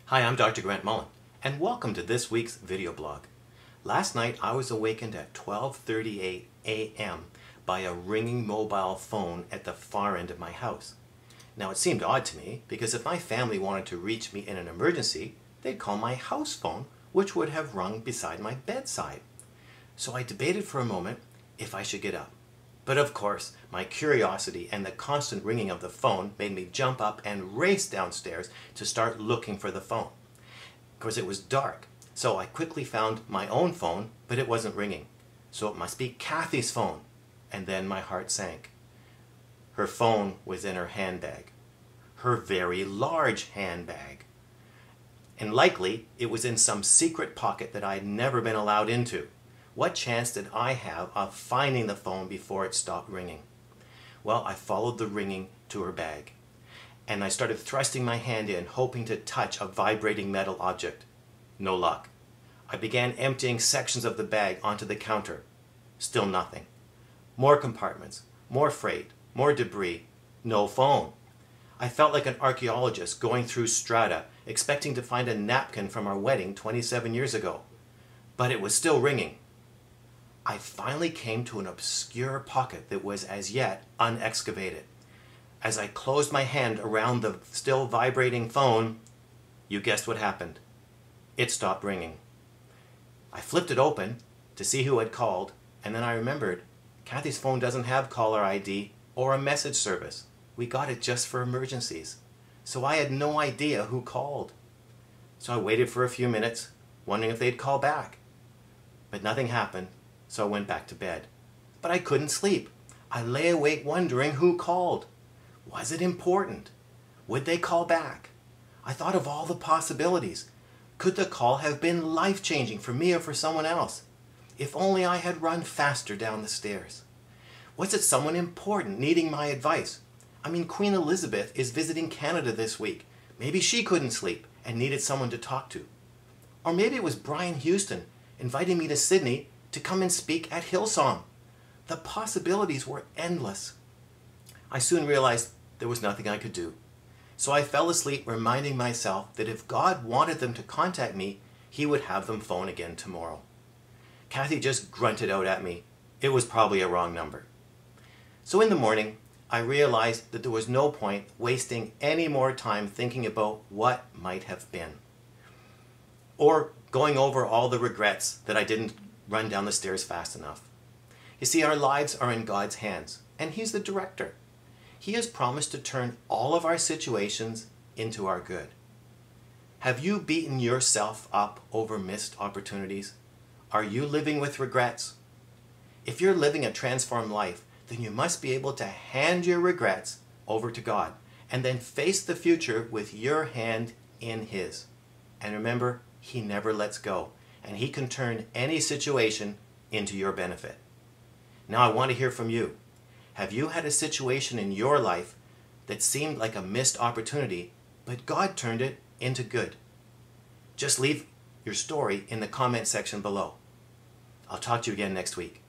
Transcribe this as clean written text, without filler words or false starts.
Hi, I'm Dr. Grant Mullen, and welcome to this week's video blog. Last night I was awakened at 12:38 a.m. by a ringing mobile phone at the far end of my house. Now it seemed odd to me because if my family wanted to reach me in an emergency, they'd call my house phone, which would have rung beside my bedside. So I debated for a moment if I should get up. But of course, my curiosity and the constant ringing of the phone made me jump up and race downstairs to start looking for the phone. Of course, it was dark, so I quickly found my own phone, but it wasn't ringing. So it must be Kathy's phone. And then my heart sank. Her phone was in her handbag. Her very large handbag. And likely, it was in some secret pocket that I'd never been allowed into. What chance did I have of finding the phone before it stopped ringing? Well, I followed the ringing to her bag, and I started thrusting my hand in, hoping to touch a vibrating metal object. No luck. I began emptying sections of the bag onto the counter. Still nothing. More compartments, more freight, more debris. No phone. I felt like an archaeologist going through strata, expecting to find a napkin from our wedding 27 years ago. But it was still ringing. I finally came to an obscure pocket that was as yet unexcavated. As I closed my hand around the still vibrating phone, you guessed what happened. It stopped ringing. I flipped it open to see who had called, and then I remembered Kathy's phone doesn't have caller ID or a message service. We got it just for emergencies. So I had no idea who called. So I waited for a few minutes, wondering if they'd call back. But nothing happened. So I went back to bed. But I couldn't sleep. I lay awake wondering who called. Was it important? Would they call back? I thought of all the possibilities. Could the call have been life-changing for me or for someone else? If only I had run faster down the stairs. Was it someone important needing my advice? I mean, Queen Elizabeth is visiting Canada this week. Maybe she couldn't sleep and needed someone to talk to. Or maybe it was Brian Houston inviting me to Sydney to come and speak at Hillsong. The possibilities were endless. I soon realized there was nothing I could do. So I fell asleep reminding myself that if God wanted them to contact me, He would have them phone again tomorrow. Kathy just grunted out at me. It was probably a wrong number. So in the morning, I realized that there was no point wasting any more time thinking about what might have been. Or going over all the regrets that I didn't run down the stairs fast enough. You see, our lives are in God's hands, and He's the director. He has promised to turn all of our situations into our good. Have you beaten yourself up over missed opportunities? Are you living with regrets? If you're living a transformed life, then you must be able to hand your regrets over to God and then face the future with your hand in His. And remember, He never lets go, and He can turn any situation into your benefit. Now I want to hear from you. Have you had a situation in your life that seemed like a missed opportunity, but God turned it into good? Just leave your story in the comment section below. I'll talk to you again next week.